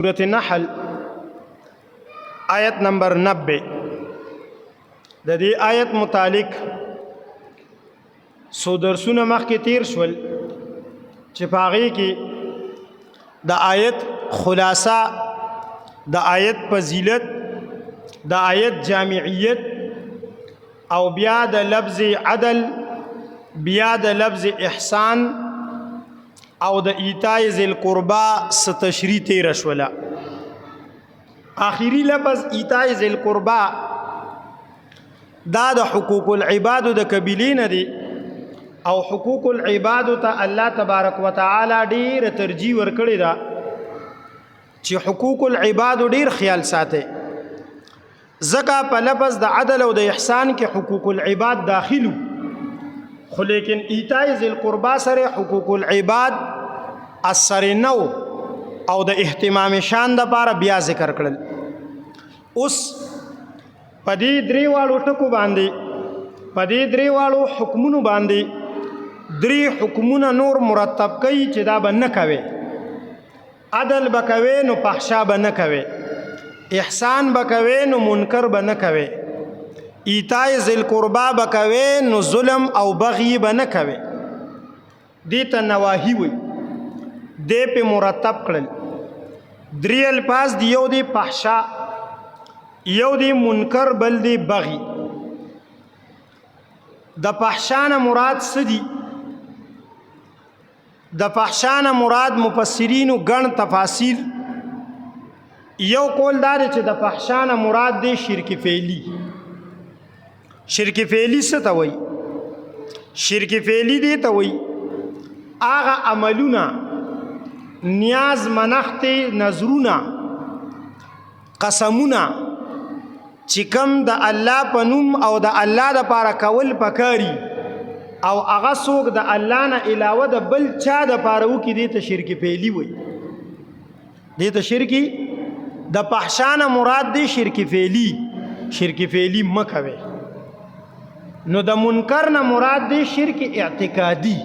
سورة نحل آیت نمبر 90 د دې آیت متعلق سو درسونه مخکې تیر شول چې په هغې کې د آیت خلاصه، د آیت فضیلت، د آیت جامعیت او بیا د لفظ عدل، بیا د لفظ احسان او د ایتای ذی القربا څه تشریح تیره شوله. آخري لفظ ایتای ذی القربا دا د حقوق العبادو د قبیلې نه دی او حقوق العبادو ته الله تبارک وتعالی ډېره ترجیح ورکړې ده چې حقوق العبادو ډېر خیال ساتي. ځکه په لفظ د عدل او د احسان کې حقوق العباد داخلو، خو لیکن ایتای ذی القربا سره حقوق العباد اثر نو او د اهتمام شان د پاره بیا ذکر کړل. اوس په دې درې واړو ټکو باندې، په دې درې واړو حکمونو باندې درې حکمونه نور مرتب کوي چې دا به نه کوي. عدل به کوي نو فحشا به نه کوي، احسان به کوي نو منکر به نه کوي، ایتای ذی القربا به کوي نو ظلم او بغی به نه کوي. دې ته نواهی وي، دې په مرتب کړل. درې الفاظ دی، یو دی فحشا، یو دی منکر، بل دی بغی. د فحشا نه مراد څه دي؟ د فحشا نه مراد مفسرینو ګڼ تفاسیر. یو قول دا دی چې د فحشا نه مراد دی شرک فعلی. شرک فعلی څه ته وایي؟ شرک فعلی دی ته وایي هغه عملونه، نیاز، منښت، نظرونه، قسمونه چې کوم د الله په نوم او د الله دپاره کول پکاري او هغه څوک د الله نه علاوه د بل چا دپاره وکړي، دې ته شرک فعلي وایي. دې ته شرکي د فحشا نه مراد دی شرک فعلي. شرک فعلي مه کوئ. نو د منکر نه مراد دی شرک اعتقادي.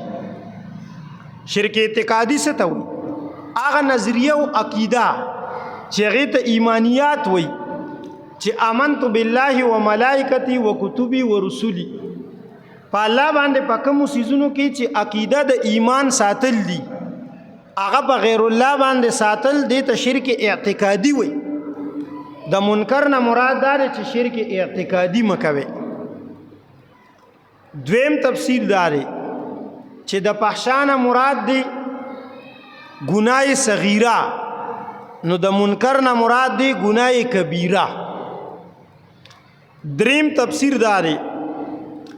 شرک اعتقادي څه ته وایي؟ هغه نظریه او عقیده چې هغې ته ایمانیات وایي، چې آمنت بالله و ملائکتی و کتبی و رسولی. په الله باندې په کومو څیزونو کې چې عقیده د ایمان ساتل دي، هغه په غیر الله باندې ساتل، دې ته شرک اعتقادي وایي. د منکر نه مراد دا دی چې شرک اعتقادي مه کوئ. دویم تفسیر دا دی چې د فحشا نه مراد دی گناه صغیره، نو د منکر نه مراد دی گناه کبیره. دریم تفسیر دا دی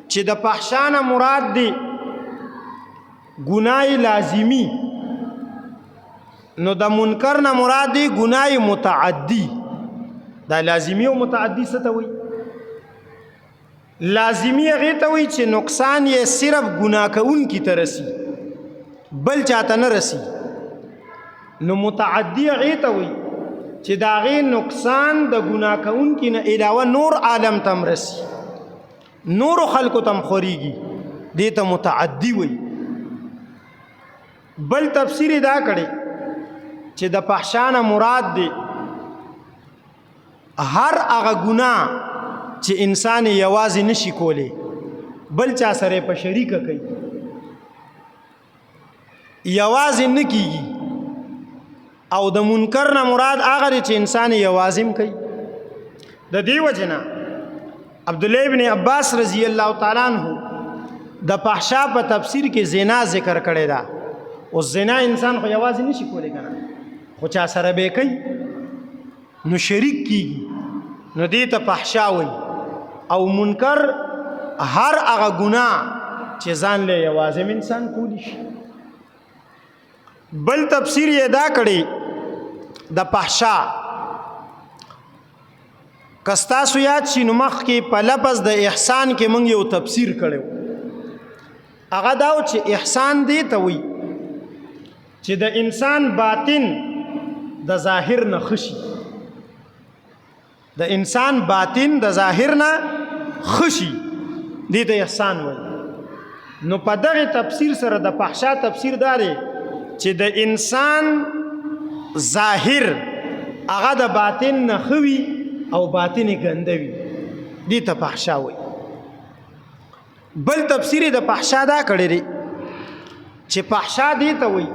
چې د فحشا نه مراد دی گناه لازمی، نو د منکر نه مراد دی گناه متعدی. دا لازمی او متعدی څه ته وایي؟ لازمی هغې ته وایي چې نقصان یې صرف ګناه کوونکي ته رسی، بل چاته نه رسی. نو متعدی هغې ته وایي چې د هغې نقصان د ګناه کوونکي نه علاوه نور عالم ته هم رسی، نورو خلکو ته هم خورېږي، دې ته متعدي وایي. بل تفسیر یې دا کړی چې د فحشا نه مراد دی هر هغه ګناه چې انسان یوازې نشي کولی، بل چا سره په شریکه کوي، یوازې نه کیږي. او د منکر نه مراد هغه دی چې انسان یوازې هم کوي. د دې وجې نه عبدالله ابن عباس رضی الله تعالی عنہ د فحشا په تفسیر کې زنا ذکر کړی ده. او زنا انسان خو یوازې نشي کولی که نه، خو چا سره به کوي نو شریک کیږي، نو دې ته فحشا وایي. او منکر هر هغه ګناه چې ځان له یوازې انسان کولی شي. بل تفسیر یې دا کړی د فحشا، که ستاسو یاد شي نو مخکې په لفظ د احسان کې موږ یو تفسیر کړی و. هغه دا و چې احسان دې ته وایي چې د انسان باطن د ظاهر نه ښه شي. د انسان باطن د ظاهر نه ښه شي، دې ته احسان وایي. نو په دغه تفسیر سره د فحشا تفسیر دا دی چې د انسان ظاهر هغه د باطن نه خوي او باطن ګنده وي دې ته فحشا وي. بل تفسیر د فحشا دا کړی دی چې فحشا دې ته وي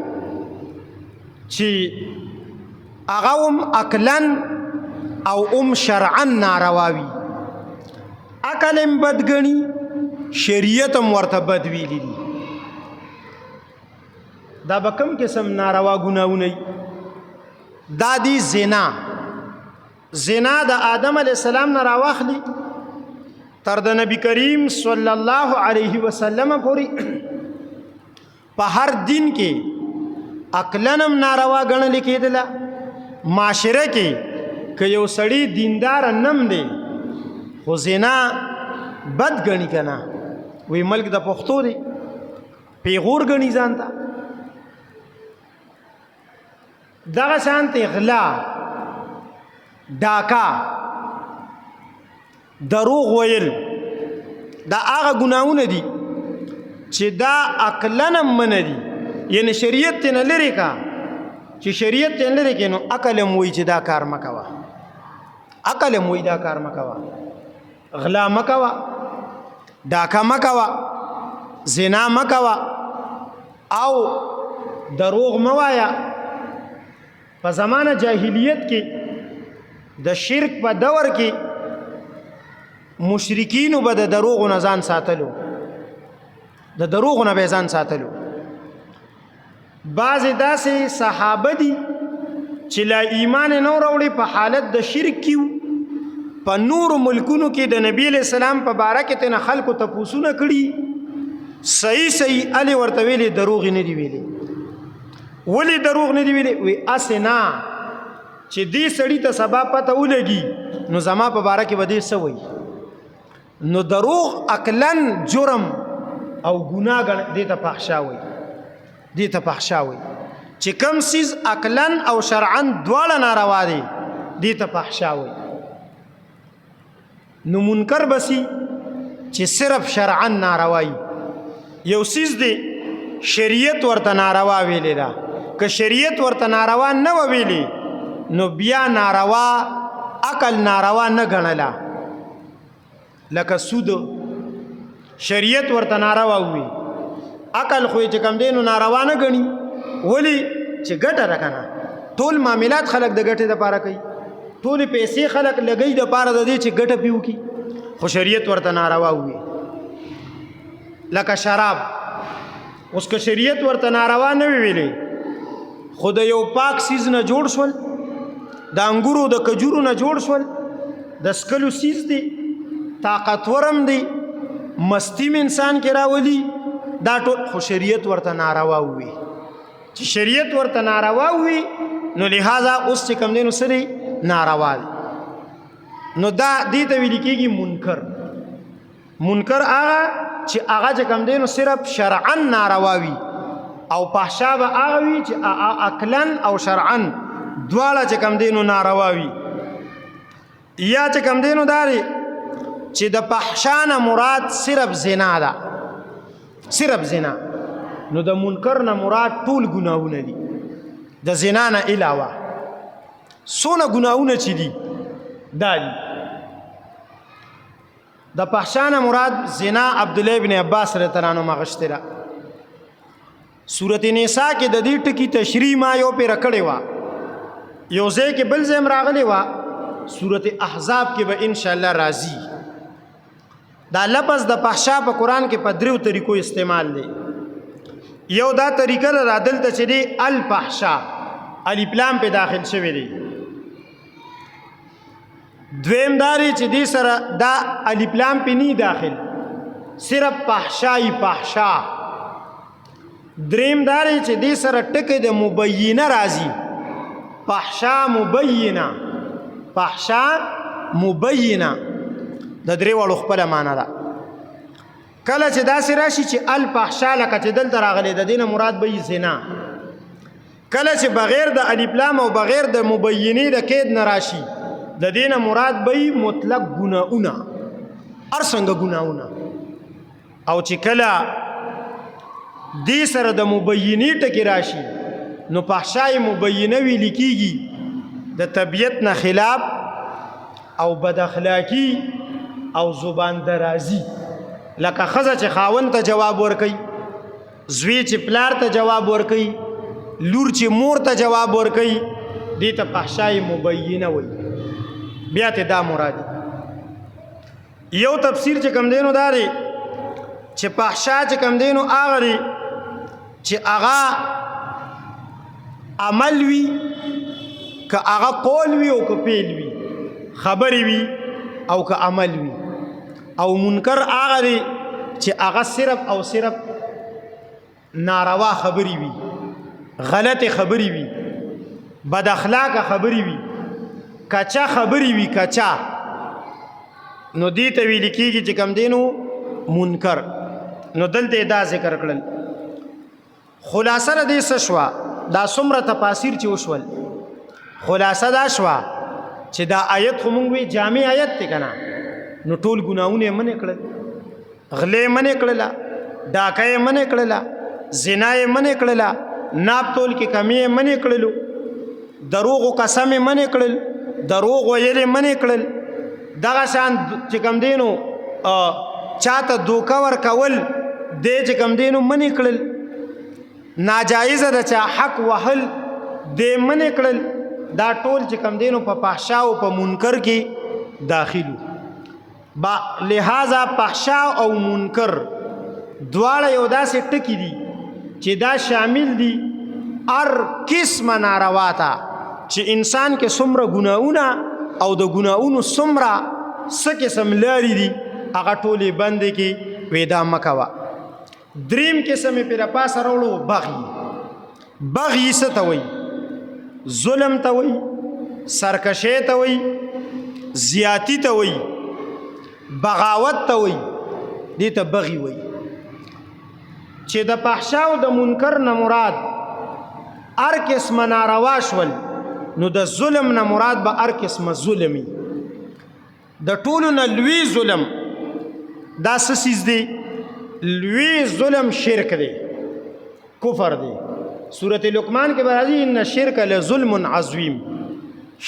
چې هغه هم عقلاً او شرعاً ناروا وي. عقل هم بد ګڼي، شریعت هم ورته بد ویلي دي. دا به کوم قسم ناروا ګناهونه وي؟ دا دی زنا. زنا د آدم علیه السلام نه راواخلي تر د نبی کریم صلی الله علیه وسلم پورې په هر دین کې عقلاً هم ناروا ګڼل کېدله. معاشره کې که یو سړی دیندار نم دی خو زنا بد ګڼي که نه، وی ملک د پښتو دی پیغور ګڼي ځان ته. دغه شانتې غلا، ډاکا، دروغ ویل دا هغه ګناهونه دي چې دا عقلاً هم منع دي. یعنی شریعت ته نه لرې کا، چې شریعت ته نه لرې کې نو عقل هم وایي چې دا کار مه کوه، عقل هم وایي دا کار مه کوه. غلا مه کوه، ډاکا مه کوه، زنا مه کوه او دروغ مه وایه. په زمانه جاهلیت کې د شرک په دور کې مشرکینو به د دروغو نه ځان ساتلو، د دروغو نه به ځان ساتلو. بعضې داسې صحابه دي چې لا ایمان نه راوړي، په حالت د شرک کې وو. په نورو ملکونو کې د نبی علیہ السلام په باره کې تېنه خلکو تپوسونه کړي، صحیح صحیح الې ورته ویلې دروغ نه دي ویلې. ولې دروغ نه دی ویلې؟ وی اسې نه چې دې سړي ته سبا پته ولګي نو زما په باره کې به دې څه وایي. نو دروغ عقلاً جرم او ګناه دې ته فحشا وایي، دې ته فحشا وایي. چې کوم څیز عقلاً او شرعاً دواړه ناروا دي دې ته فحشا وایي. نو منکر بسی چې صرف شرعاً ناروا وي. یو څیز دی شریعت ورته ناروا ویلې ده، که شریعت ورته ناروا نه ویلې نو بیا ناروا عقل ناروا نه ګڼله. لکه سود شریعت ورته ناروا وي، عقل خو چې کوم دی نو ناروا نه ګڼي. ولې؟ چې ګټه ده که نه. ټول معاملات خلک د ګټې دپاره کوي، ټولې پیسې خلک لګوي دپاره د دې چې ګټه پې وکړي، خو شریعت ورته ناروا وي. لکه شراب، اوس که شریعت ورته ناروا نه وی ویلې خو د یو پاک سیز نه جوړ شول، د انګورو د کجورو نه جوړ شول، د سکلو سیز دی، طاقتورم دی، مستیم انسان کې راولي، دا ټول خو شریعت ورته ناروا وي. چې شریعت ورته ناروا وي نو لہذا اوس چې کوم دی نو څه دی؟ ناروا دی. نو دا دې ته ویل کېږي منکر. منکر هغه چې هغه چې کوم دی نو صرف شرعاً ناروا وي، او فحشا به هغه وي چې عقلاً او شرعاً دواړه چې کوم دی نو ناروا وي. یا چې کوم دی نو دا دی چې د فحشا نه مراد صرف زنا ده، صرف زنا. نو د منکر نه مراد ټول ګناهونه دي د زنا نه علاوه. څونه ګناهونه چې دي دا دي. د فحشا نه مراد زنا عبدالله ابن عباس رضی الله عنهما غشته ده. سورۃ نساء کې د دې ټکی تشریح ما یو پیر کړې وا، یو ځای کې بل ځای راغلی وا، سورۃ احزاب کې به ان شاء الله راځي. دا لفظ د فحشا په قران کې په دریو طریقو استعمال دی. یو دا طریقه ده دلته چې دی الفحشا الف لام په داخل شوی دی. دویم داری چې دی سره دا الف لام په نی داخل، صرف فحشای فحشا. دریم داری چې دی سره ټکی د مبینه راځي، فحشا مبینه، فحشا مبینه. د درې واړو خپل معنا ده. کله چې داسې راشي چې الفحشا لکه چې دلته راغلی د دینه مراد به زنا، کله چې بغیر د الف لام او بغیر د مبینه د قید نه راشي د دینه مراد به مطلق ګناهونه، هر څنګه ګناهونه. او چې کله دې سره د مبینه ټکی راشي نو فحشای مبینه ویل کېږي، د طبیعت نه خلاف او بد اخلاقی او زبان درازی لکه ښځه چې خاوند ته جواب ورکوي زوی چې پلار ته جواب ورکوي لور چې مور ته جواب ورکوي دې ته فحشای مبینه وایي بیا ته دا مراد یو تفسیر چې کم دینو دا دی چې فحشا چې کم دینو هغه دی چې هغه عمل وي که هغه قول وي او که فعل وي خبرې وي او که عمل وي او منکر هغه دی چې هغه صرف او صرف ناروا خبرې وي غلط خبرې وي بد اخلاق خبرې وي کچا خبرې وي کچا نو دې ته ویل کېږي چې کم دینو منکر نو دلته دا ذکر کړل خلاصه دې څه شوه دا څومره تفاسیر چې وشول خلاصه دا شوه چې دا آیت خو مونږ وی جامع آیت دی که نه نو ټول ګناهونه یې منې کړل غلې منې کړله ډاکه یې منې کړله زنا یې منې کړله ناپ تول کې کمی یې منې کړلو دروغو قسم یې منې کړل دروغ ویل یې منې کړل دغه شان چې کم دینو چاته دوکه ورکول دې چې کم دینو منې کړل ناجایزه د چا حق وهل دې منې کړل دا ټول چې کم دینو په فحشا او په منکر کې داخلو با لہذا فحشا او منکر دواړه یو داسې ټکي دي چې دا شامل دي هر قسم ناروا ته چې انسان کې څومره ګناهونه او د ګناهونو څومره څه قسم لارې دي هغه ټولې بندې کې وې دا مه کوه دریم قسم یې پرې پاسه راوړو بغي څه ته وایي ظلم ته وایي سرکشۍ ته وایي زیاتی ته وایي بغاوت ته وایي دې ته بغي وایي چې د فحشا او د منکر نه مراد هر قسمه ناروا شول نو د ظلم نه مراد به هر قسمه ظلمي د ټولو نه لوی ظلم دا څه څیز دی لوی ظلم شرک دی کفر دی سورۃ لقمان کې به راځي ان الشرک لظلم عظیم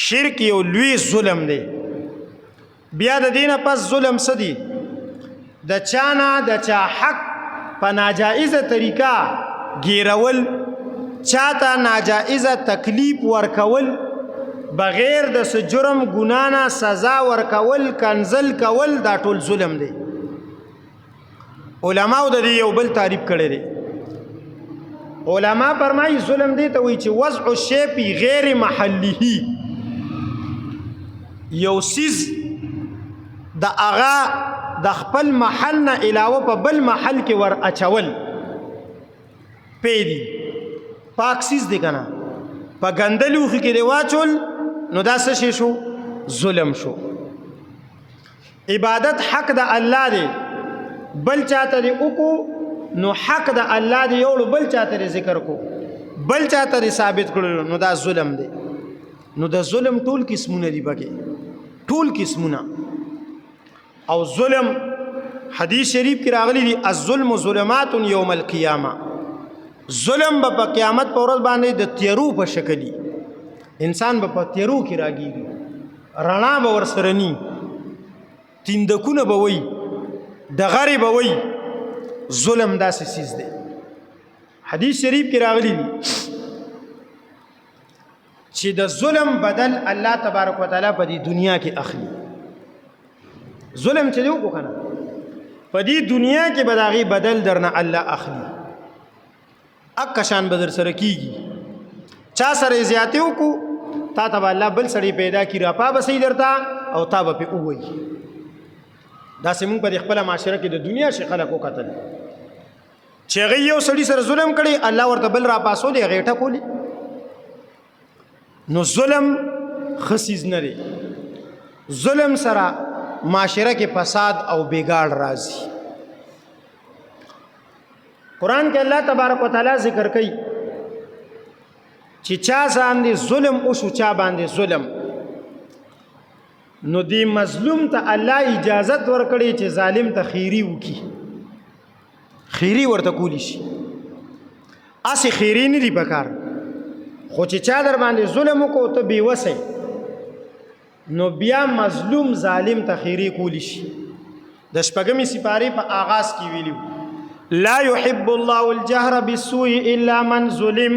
شرک یو لوی ظلم دی بیا د دینه پس ظلم څه دی د چا حق په ناجائزه طریقه ګیرول چاته ناجائزه تکلیف ورکول بغیر د جرم ګنا نه سزا ورکول کنزل کول دا ټول ظلم دی علماء د دې یو بل تعریف کړی دی علماء فرمایي ظلم دی ته وایي چې وضع الشی فی غیر محله یو سیز د هغه د خپل محل نه علاوه په بل محل کې ور اچول پیدي پاک سیز دی کنه په ګندلوخي کې دی واچول نو دا څه شو ظلم شو عبادت حق د الله دی بل چاته دی وکړو نو حق د الله دی یوړو بل چاته ذکر کو بل چاته ثابت کړو نو دا ظلم دی نو د ظلم ټول قسمونه دي پکې ټول قسمونه او ظلم حدیث شریف کې راغلی دی الظلم ظلمات یوم القیامه ظلم په قیامت پر ورځ باندې د تیرو په شکلی انسان په تیرو کې راګیږي رڼا به ورسره ني تیندکونه به وي د غری به وي ظلم داسې چیز دی حدیث شریف کې راغلی دی چې د ظلم بدل الله تبارک وتعالى په دې دنیا کې اخلي ظلم چې دیو کو کنه په دې دنیا کې بداغي بدل درنه الله اخلي اکشان بدر سره کیږي چا سره زیاته وکړو تا ته الله بل سړی پیدا کی را پا بسې درتا او تا به په وای دا سیمون په خپل معاشره کې د دنیا شي خلکو قتل چې یو سړی سره ظلم کړي الله ورته بل را پاسو دی غیټه کولی نو ظلم خسیز نه دی ظلم سره معاشره کې فساد او بیګاړ راځي قرآن کې الله تبارک وتعالى ذکر کوي چې چا باندې ظلم او شو چا باندې ظلم نو دی مظلوم ته الله اجازت ورکړي چې ظالم ته خیری وکي خیری ورته کولی شي اسی خیری نه دی پکار خو چې چا در باندې ظلم وکړو ته بې وسه نو بیا مظلوم ظالم ته خیری کولی شي. د شپږمې سپارې په آغاز کې ویلو لا يحب الله الجهر بالسوء الا من ظلم.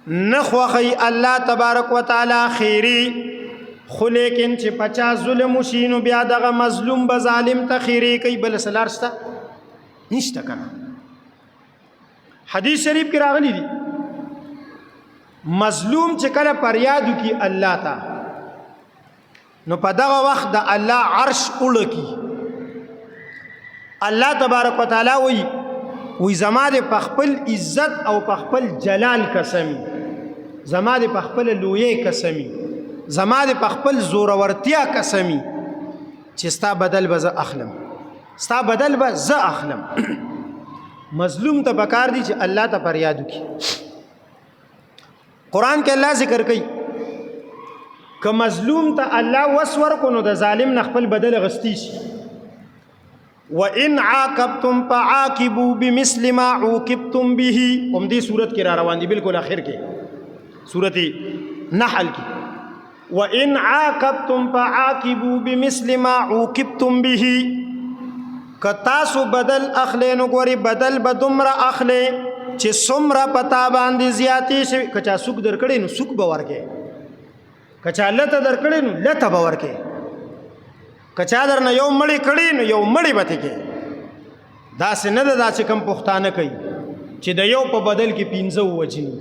نخوخی الله تبارک وتعالی خیری خو لیکن چې پچا ظلم وشي نو بیا دغه مظلوم به ظالم ته خیری کوي، بل سلار شته نشته کنه. حدیث شریف کې راغلی دی مظلوم چې کله فریاد وکي الله ته نو په دغه وخت د الله عرش اړکی. الله تبارک وتعالی وی زما د خپل عزت او په خپل جلال قسمی، زما د خپل لوی قسمی، زما د خپل زورورتیا قسمی چې ستا بدل به زه اخلم، ستا بدل به زه اخلم. مظلوم ته پکار دی چې الله ته فریاد وکي. قرآن کې الله ذکر کوي که مظلوم ته الله وس ورکو نو د ظالم نه خپل بدل غستی شي. وَإِنْ عَاقَبْتُمْ فَعَاقِبُوا بِمِثْلِ مَا عُوقِبْتُمْ بِهِ. دې صورت کې را روان دي بالکل اخر کې سورت نحل کې وَإِنْ عَاقَبْتُمْ فَعَاقِبُوا بِمِثْلِ مَا عُوقِبْتُمْ بِهِ. که تاسو بدل اخلي نو ګوري بدل به دومره اخلي چې څومره پتا باندې زیاتې شي. که چا سوک درکړي نو سوک به ورکې، که چا لته درکړي نو لته به ورکې، که چا درنه یو مړی کړي نو یو مړی به ته کې. داسې نه ده دا چې کوم پښتانه کوي چې د یو په بدل کې 15 ووجني.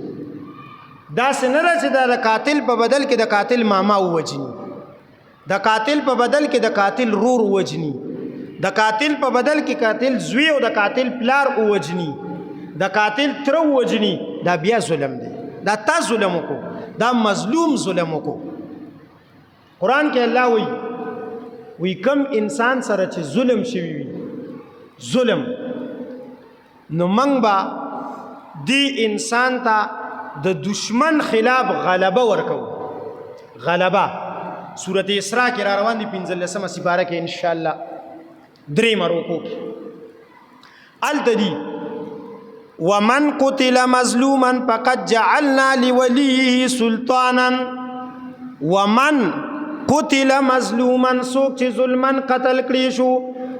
داسې نه ده چې د قاتل په بدل کې د قاتل ماما ووجني، د قاتل په بدل کې د قاتل رور ووجني، د قاتل په بدل کې قاتل زوی او د قاتل پلار ووجني، د قاتل تر ووجني. دا بیا ظلم دی، دا تا ظلم وکړو، دا مظلوم ظلم وکړو. قرآن کې الله وی کم انسان سره چې ظلم شوی وي ظلم نو منګ با دی انسان ته د دشمن خلاف غلبه ورکو. غلبه سورت اسراء کې را روان دي 15 سپاره کې ان شاء الله 3 مرکو کې التدی ومن قتل مظلوما فقد جعلنا لوليه سلطانا. ومن قتل مظلوما سوک چې ظلمن قتل کړی شو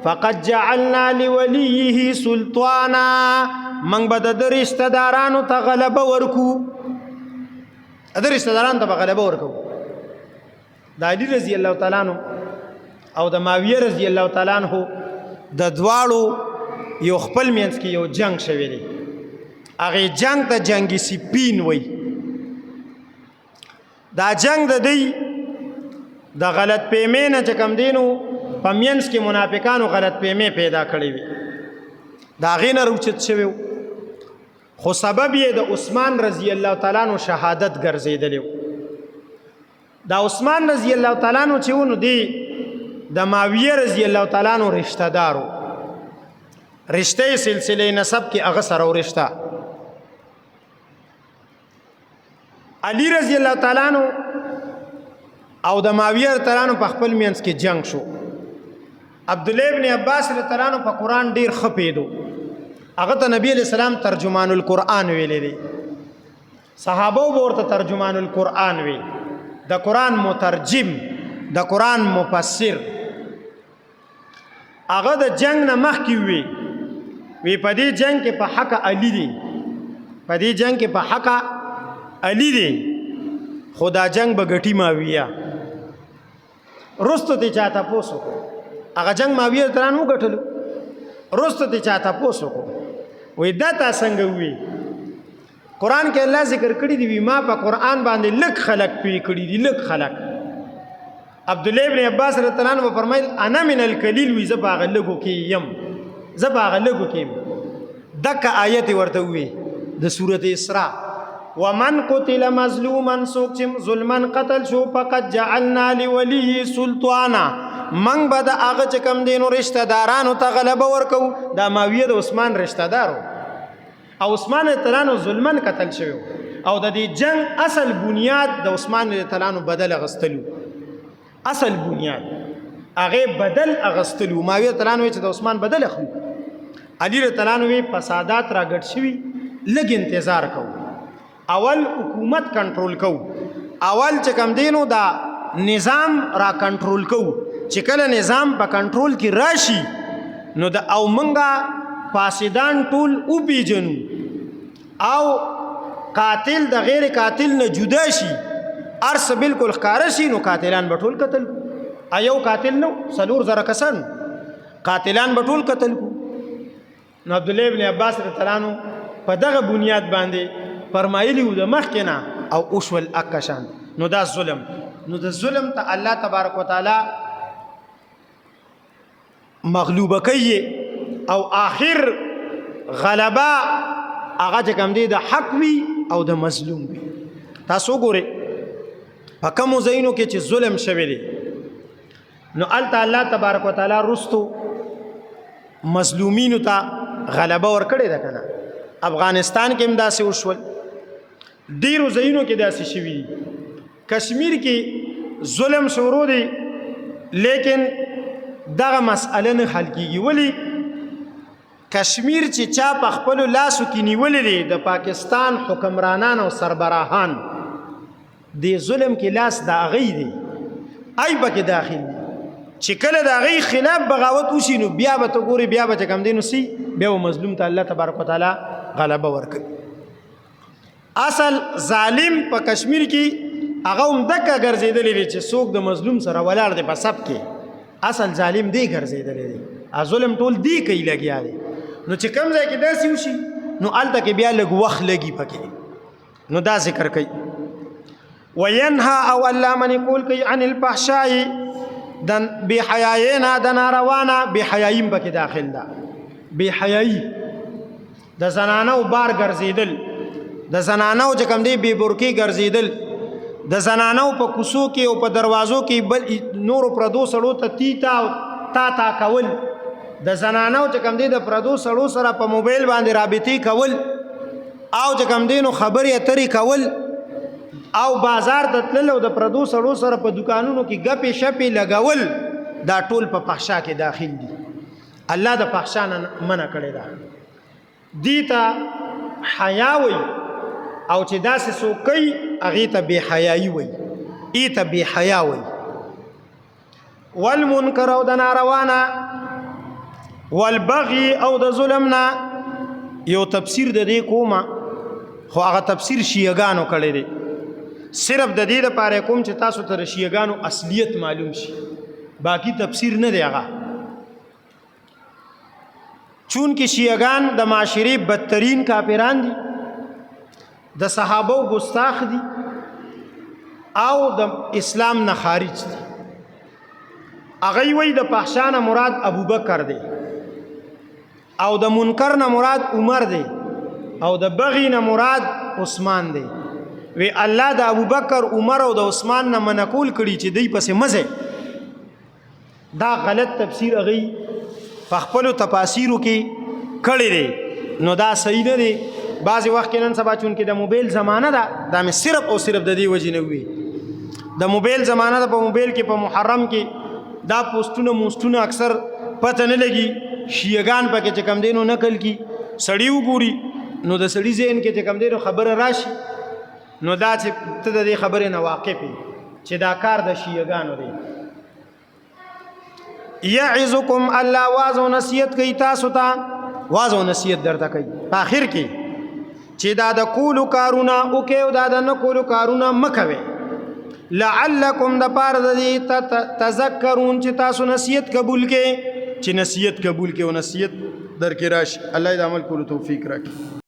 فقد جعلنا لوليه سلطانا من به د رشتہ دارانو ته غلبه ورکو. د رشتہ دارانو ته غلبه ورکو. د علی رضی الله تعالی عنہ او د معاویه رضی الله تعالی عنہ د دواړو یو خپل مینس کې یو جنگ شوی دی. هغه جنگ ته جنگی سپین وای. دا جنگ د دی د غلط پیمې نه چې کم دینو په مینس کې منافقانو غلط پیمې پیدا کړې وي. دا غې نه روچت شوی خو سبب یې د عثمان رضی الله تعالی عنہ شهادت ګرځېدلی. دا عثمان رضی الله تعالی عنہ چې ونو دی د معاویه رضی الله تعالی عنہ رشتہ دارو، رشتہ سلسله نسب کې هغه سره ورشتہ. علی رضی الله تعالی عنہ او د معاویه تعالی عنہ په خپل مینس کې جنگ شو. عبد الله ابن عباس تعالی عنہ په قران ډیر خپېدو. هغه ته نبی علیہ السلام ترجمان القرآن ویلې دي. صحابه ورته ترجمان القرآن وی، د قران مترجم، د قران مفسر. هغه د جنگ نه مخکې وی په دې جنگ کې په حق علی دی، په دې جنگ کې په حق علی دی، خدا جنگ به ګټي معاویه. رستو ته چاته پوسو هغه جنگ معاویه تران مو ګټلو. رستو ته چاته پوسو وې دا تا څنګه وی. قران کې الله ذکر کړی دی ما په قران باندې لک خلق پی کړی دی، لک خلق. عبد الله ابن عباس رضی الله عنه فرمایل انا من القلیل وی زباغ لګو کې یم، زباغ لګو کې دک آیت ورته وی د سورته اسراء ومن قتل مظلوما سوک چې ظلمن قتل شو فقد جعلنا لوليه سلطانا من بعد هغه چې کم دینو رشتہ دارانو ته غلبه ورکو. دا معاویه د عثمان رشتہ دارو او عثمان تلانو ظلمن قتل شوی او د دې جنگ اصل بنیاد د عثمان تلانو بدل غستلو. اصل بنیاد هغه بدل اغستلو. معاویه تلانو چې د عثمان بدل اخلو. علی تلانو فسادات را ګډ شوی لګ انتظار کو. اول حکومت کنټرول کو. اول چې کم دینو دا نظام را کنټرول کوو چې کله نظام په کنټرول کې راشي نو د او منګه فاسدان ټول وپیژنو او قاتل د غیر قاتل نه جدا شي ارس بالکل ښکاره شي نو قاتلان به ټول قتل ایو قاتل نو 4,000 کسان قاتلان به ټول قتل کو نو عبدالله ابن عباس رضی الله عنه په دغه بنیاد باندې فرمایلی و د مخکې نه او اوشول اکشان نو دا ظلم نو د ظلم ته الله تبارک وتعالی مغلوبه کوي او آخر غلبه هغه چې کوم دی د حق وي او د مظلوم وي تاسو ګورئ په کومو ځایونو کې چې ظلم شوی دی نو الته الله تبارک وتعالی رستو مظلومینو ته غلبه ورکړې ده کنه افغانستان کې هم داسې وشول ډیرو ځایونو کې داسې شوي دي کشمیر کې ظلم شروع دی لیکن دغه مسئله نه حل کیږي ولی کشمیر چې چا په خپلو لاسو کې نیولې دی د پاکستان حکمرانان او سربراهان د ظلم کې لاس د هغوی دی ای پکې داخل دی چې کله د هغوی خلاف بغاوت وشي نو بیا به ته ګورې بیا به چې کوم دی نو سي بیا به مظلوم ته الله تبارک وتعالی غلبه ورکوي اصل ظالم په کشمیر کې هغه هم دکه ګرځېدلی دی چې څوک د مظلوم سره ولاړ دی په سب کې اصل ظالم دی ګرځېدلی دی ظلم ټول دی کوي لګیا دی نو چې کوم ځای کې داسې وشي نو هلته کې بیا لږ وخت لګي پکې نو دا ذکر کوي وینها او الله منې کول کوي عن الفحشاء د بې حیایي نه د ناروا نه بې حیایي هم پکې داخل ده بې حیایي د زنانو بار ګرځېدل د زنانو چې کوم دی بې برکې ګرځېدل د زنانو په کوڅو کې او په دروازو کې بل نورو پردو سړو ته تیتا او تا کول د زنانو چې کوم دی د پردو سړو سره په موبایل باندې رابطې کول او چې کوم دی نو خبرې اترې کول او بازار ته تلل او د پردو سړو سره په دکانونو کې ګپې شپې لګول دا ټول په فحشا کې داخل دي الله د فحشا نه منع کړی ده دې ته حیا وي او چې داسې څوک کوي هغې ته بې حیایي وي ای ته بې حیا وي والمنکر او د ناروا نه والبغي او د ظلم نه یو تفسیر د دې کومه خو هغه تفسیر شیعګانو کړی دی صرف د دې لپاره کوم چې تاسو ته شیعګانو اصلیت معلوم شي باقی تفسیر نه دی هغه چون کې شیعګان د معاشرې بدترین کافران دي د صحابو ګستاخ دي او د اسلام نه خارج دي هغوی وایي د فحشا نه مراد ابوبکر دی او د منکر نه مراد عمر دی او د بغي نه مراد عثمان دی وی الله د ابوبکر عمر او د عثمان نه منقول کړي چې دوی پسې مزه دا غلط تفسیر هغوی په خپلو تفاسیرو کې کړی دی نو دا صحیح نه دی بعضې وخت کې نن سبا چونکې د موبایل زمانه ده دا مې صرف او صرف د دې وجې نه وي د موبایل زمانه ده په موبایل کې په محرم کې دا پوسټونه موسټونه اکثر پته نه لګي شیعګان پکې چې کم دی نو نقل کی سړی وګوري نو د سړي ذهن کې چې کم دی نو خبره راشي نو دا چې ته د دې خبرې نه واقف یې چې دا کار د شیعګانو دی یعظکم الله واعظ او نصیحت کوي تاسو ته واعظ او نصیحت درته کوي په آخر کې چې دا د کولو کارونه وکړئ او دا د نه کولو کارونه مه کوئ لعلکم د پاره د دې تذکرون چې تاسو نصیحت قبول کړئ چې نصیحت قبول کړئ او نصیحت درکې راشي الله دې عمل کولو توفیق راکړي